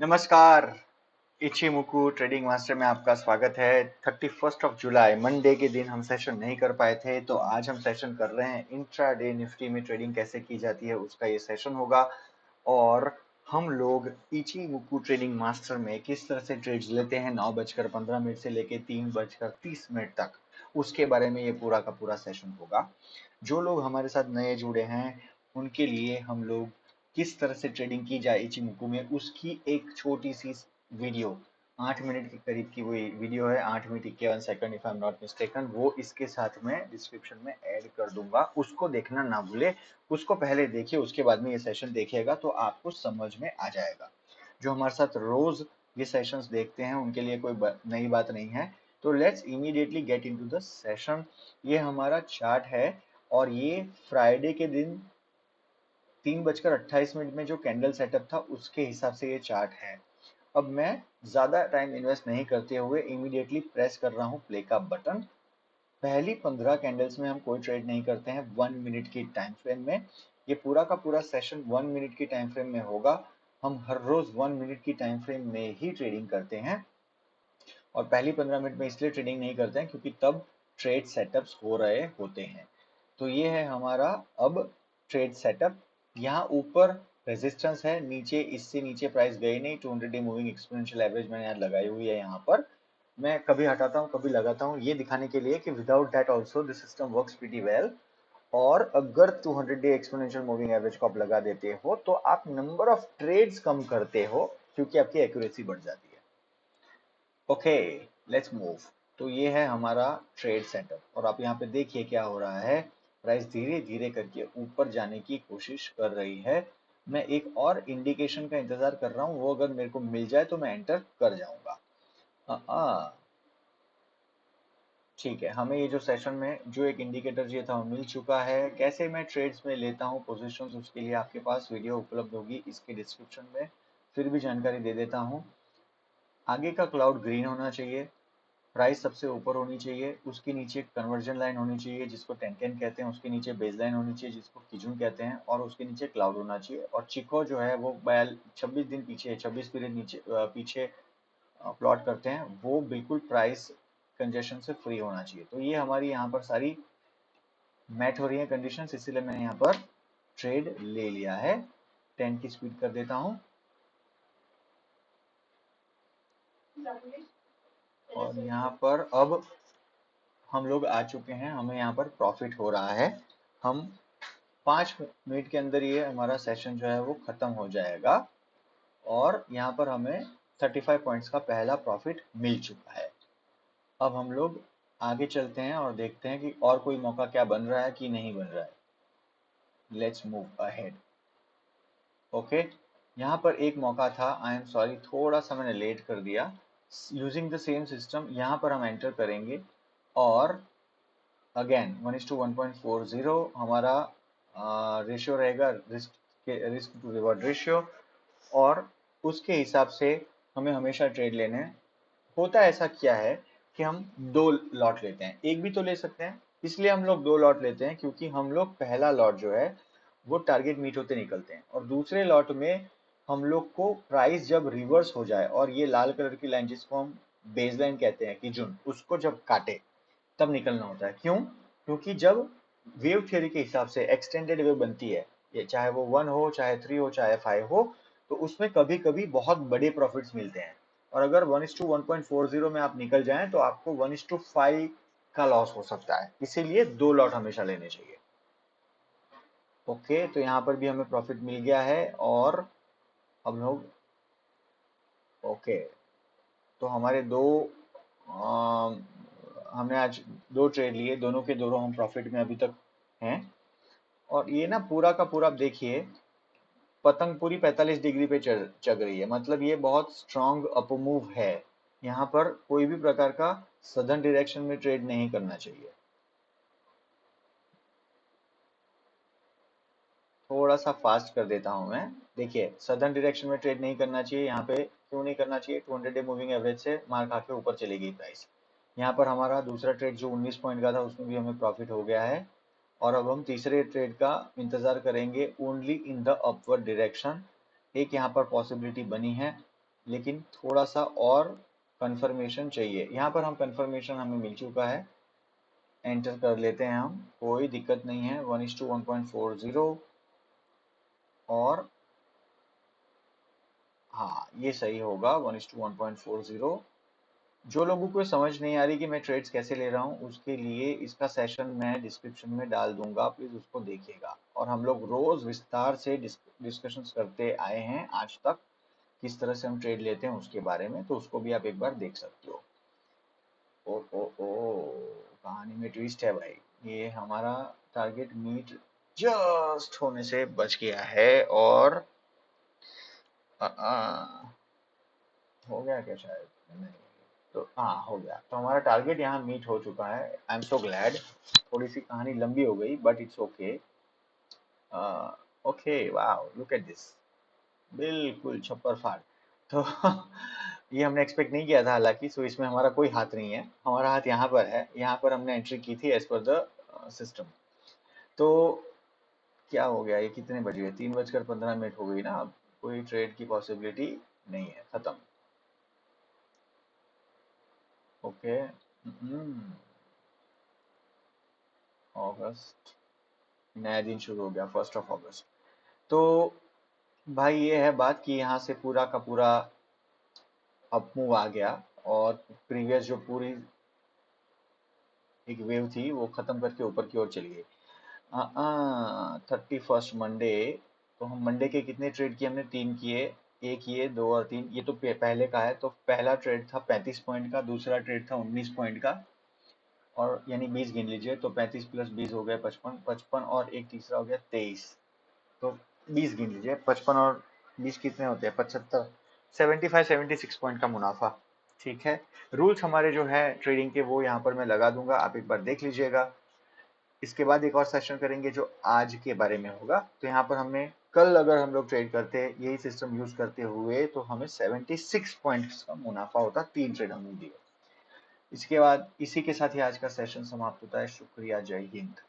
नमस्कार। इचिमुकु trading master में आपका स्वागत है। 31 जुलाई मंडे के दिन हम सेशन नहीं कर पाए थे, तो आज हम सेशन कर रहे हैं इंट्राडे निफ्टी में ट्रेडिंग कैसे की जाती है उसका ये सेशन होगा। और हम लोग इचिमुकु ट्रेडिंग मास्टर में किस तरह से ट्रेड्स लेते हैं 9:15 से लेके 3:30 तक, उसके बारे में ये पूरा का पूरा सेशन होगा। जो लोग हमारे साथ नए जुड़े हैं उनके लिए हम लोग किस तरह से ट्रेडिंग की जाए इचिमुकु में उसकी एक छोटी सी वीडियो, 8 मिनट के करीब की वो वीडियो है, 8 minute 51 second if I am not mistaken, वो इसके साथ में डिस्क्रिप्शन में ऐड कर दूंगा, उसको देखना ना भूले। उसको पहले देखिए, उसके बाद में ये सेशन देखिएगा तो आपको समझ में आ जाएगा। जो हमारे साथ रोज ये सेशंस देखते हैं उनके लिए कोई नई बात नहीं है। तो let's immediately get into the session. ये हमारा चार्ट है और ये फ्राइडे के दिन 3:28 में जो कैंडल सेटअप था उसके हिसाब से ये चार्ट है। अब मैं ज्यादा टाइम इन्वेस्ट नहीं करते हुए इमीडिएटली प्रेस कर रहा हूँ प्ले का बटन। पहली 15 कैंडल्स में हम कोई ट्रेड नहीं करते हैं 1 मिनट की टाइम फ्रेम में। ये पूरा का पूरा सेशन 1 मिनट की टाइम फ्रेम में होगा। हम हर रोज 1 मिनट की टाइम फ्रेम में ही ट्रेडिंग करते हैं और पहली 15 मिनट में इसलिए ट्रेडिंग नहीं करते हैं क्योंकि तब ट्रेड सेटअप्स हो रहे होते हैं। तो ये है हमारा अब ट्रेड सेटअप। यहाँ ऊपर रेजिस्टेंस है, नीचे इससे नीचे प्राइस गई नहीं। 200 डे मूविंग एक्सपोनेंशियल एवरेज मैंने यहाँ लगाई हुई है। यहाँ पर मैं कभी हटाता हूँ कभी लगाता हूँ, ये दिखाने के लिए कि without that also the system works pretty well. और अगर 200 डे एक्सपोनेंशियल मूविंग एवरेज को आप लगा देते हो तो आप नंबर ऑफ ट्रेड्स कम करते हो क्योंकि आपकी एक्यूरेसी बढ़ जाती है। Okay, let's move. तो ये है हमारा ट्रेड सेटअप और आप यहाँ पे देखिए क्या हो रहा है। प्राइस धीरे धीरे करके ऊपर जाने की कोशिश कर रही है। मैं एक और इंडिकेशन का इंतजार कर रहा हूँ, वो अगर मेरे को मिल जाए तो मैं एंटर कर जाऊंगा। ठीक है, हमें ये जो सेशन में जो एक इंडिकेटर चाहिए था वो मिल चुका है। कैसे मैं ट्रेड्स में लेता हूँ पोजीशंस, उसके लिए आपके पास वीडियो उपलब्ध होगी इसके डिस्क्रिप्शन में। फिर भी जानकारी दे देता हूँ। आगे का क्लाउड ग्रीन होना चाहिए, प्राइस सबसे ऊपर होनी चाहिए, उसके नीचे कन्वर्जन लाइन होनी चाहिए जिसको टेंकेन कहते हैं, उसके नीचे बेस लाइन होनी चाहिए जिसको किजुन कहते हैं, और उसके नीचे क्लाउड होना चाहिए। और चिको जो है वो 26 दिन पीछे, 26 पीरियड नीचे पीछे प्लॉट करते हैं, वो बिल्कुल प्राइस कंजेशन से फ्री होना चाहिए। तो ये हमारी यहाँ पर सारी मैच हो रही है कंडीशंस, इसीलिए मैंने यहाँ पर ट्रेड ले लिया है। 10 की स्पीड कर देता हूँ और यहाँ पर अब हम लोग आ चुके हैं, हमें यहाँ पर प्रॉफिट हो रहा है। हम 5 मिनट के अंदर ये हमारा सेशन जो है वो खत्म हो जाएगा और यहाँ पर हमें 35 पॉइंट्स का पहला प्रॉफिट मिल चुका है। अब हम लोग आगे चलते हैं और देखते हैं कि और कोई मौका क्या बन रहा है कि नहीं बन रहा है। Let's move ahead. ओके, यहाँ पर एक मौका था, आई एम सॉरी थोड़ा सा मैंने लेट कर दिया। यूजिंग द सेम सिस्टम यहाँ पर हम एंटर करेंगे और अगेन 1:1.40 हमारा रेशियो रहेगा, रिस्क टू रिवॉर्ड रेशियो। और उसके हिसाब से हमें हमेशा ट्रेड लेने हैं। होता ऐसा क्या है कि हम दो लॉट लेते हैं, एक भी तो ले सकते हैं, इसलिए हम लोग दो लॉट लेते हैं क्योंकि हम लोग पहला लॉट जो है वो टारगेट मीट होते निकलते हैं और दूसरे लॉट में हम लोग को प्राइस जब रिवर्स हो जाए और ये लाल कलर की लाइन जिसको हम बेस लाइन कहते हैं कि जून, उसको जब काटे तब निकलना होता है। क्यों? क्योंकि जब वेव थ्योरी के हिसाब से एक्सटेंडेड वेव बनती है, ये चाहे वो 1 हो, चाहे 3 हो, चाहे 5 हो, तो उसमें कभी कभी बहुत बड़े प्रॉफिट्स मिलते हैं। और अगर 1:1.40 में आप निकल जाएं तो आपको 1:5 का लॉस हो सकता है, इसीलिए दो लॉट हमेशा लेने चाहिए। ओके, तो यहाँ पर भी हमें प्रॉफिट मिल गया है और हम लोग ओके, तो हमारे दो हमने आज दो ट्रेड लिए, दोनों के दोनों हम प्रॉफिट में अभी तक हैं। और ये ना पूरा का पूरा आप देखिए, पतंग पूरी 45 डिग्री पे चल रही है, मतलब ये बहुत स्ट्रॉन्ग अपमूव है। यहाँ पर कोई भी प्रकार का सदर्न डायरेक्शन में ट्रेड नहीं करना चाहिए। थोड़ा सा फास्ट कर देता हूं मैं। देखिए, सदर्न डायरेक्शन में ट्रेड नहीं करना चाहिए। यहाँ पे क्यों नहीं करना चाहिए? 200 डे मूविंग एवरेज से मार खा के ऊपर चली गई प्राइस। यहाँ पर हमारा दूसरा ट्रेड जो 19 पॉइंट का था उसमें भी हमें प्रॉफिट हो गया है। और अब हम तीसरे ट्रेड का इंतजार करेंगे only in the upward direction. एक यहाँ पर पॉसिबिलिटी बनी है, लेकिन थोड़ा सा और कंफर्मेशन चाहिए। यहाँ पर हम कंफर्मेशन हमें मिल चुका है, एंटर कर लेते हैं हम, कोई दिक्कत नहीं है। 1:1.40 और हाँ ये सही होगा 1:1.40। जो लोगों को समझ नहीं आ रही कि मैं ट्रेड्स कैसे ले रहा हूँ, उसके लिए इसका सेशन मैं डिस्क्रिप्शन में डाल दूंगा, प्लीज उसको देखिएगा। और हम लोग रोज विस्तार से डिस्कशंस करते आए हैं आज तक, किस तरह से हम ट्रेड लेते हैं उसके बारे में, तो उसको भी आप एक बार देख सकते हो। ओ कहानी में ट्विस्ट है भाई, ये हमारा टारगेट मीट जस्ट होने से बच गया है। और हो गया क्या शायद, नहीं तो हाँ हो गया, तो हमारा टारगेट यहाँ मीट हो चुका है। I am so glad. थोड़ी सी कहानी लंबी हो गई but it's okay. Okay wow look at this, बिल्कुल छप्पर फाड़। तो ये हमने एक्सपेक्ट नहीं किया था हालांकि, सो इसमें हमारा कोई हाथ नहीं है, हमारा हाथ यहाँ पर है। यहाँ पर हमने एंट्री की थी एज पर द सिस्टम। तो क्या हो गया, ये कितने बज गए, 3:15 हो गई ना। अब कोई ट्रेड की पॉसिबिलिटी नहीं है, खत्म। ओके अगस्त, नया दिन शुरू हो गया 1 अगस्त। तो भाई ये है बात कि यहाँ से पूरा का पूरा अप मूव आ गया, और प्रीवियस जो पूरी एक वेव थी वो खत्म करके ऊपर की ओर चली गई। 31 मंडे। तो हम मंडे के कितने ट्रेड किए हमने, 3 किए। एक ये, 2 और 3, ये तो पहले का है। तो पहला ट्रेड था 35 पॉइंट का, दूसरा ट्रेड था 19 पॉइंट का, और यानी 20 गिन लीजिए। तो 35 प्लस 20 हो गया 55, 55 और एक तीसरा हो गया 23। तो 20 गिन लीजिए, 55 और 20 कितने होते हैं, 75, 76 पॉइंट का मुनाफा। ठीक है, रूल्स हमारे जो है ट्रेडिंग के वो यहाँ पर मैं लगा दूंगा, आप एक बार देख लीजिएगा। इसके बाद एक और सेशन करेंगे जो आज के बारे में होगा। तो यहाँ पर हमने कल अगर हम लोग ट्रेड करते यही सिस्टम यूज करते हुए, तो हमें 76 पॉइंट्स का मुनाफा होता, 3 ट्रेड हमने दिए। इसके बाद इसी के साथ ही आज का सेशन समाप्त होता है। शुक्रिया, जय हिंद।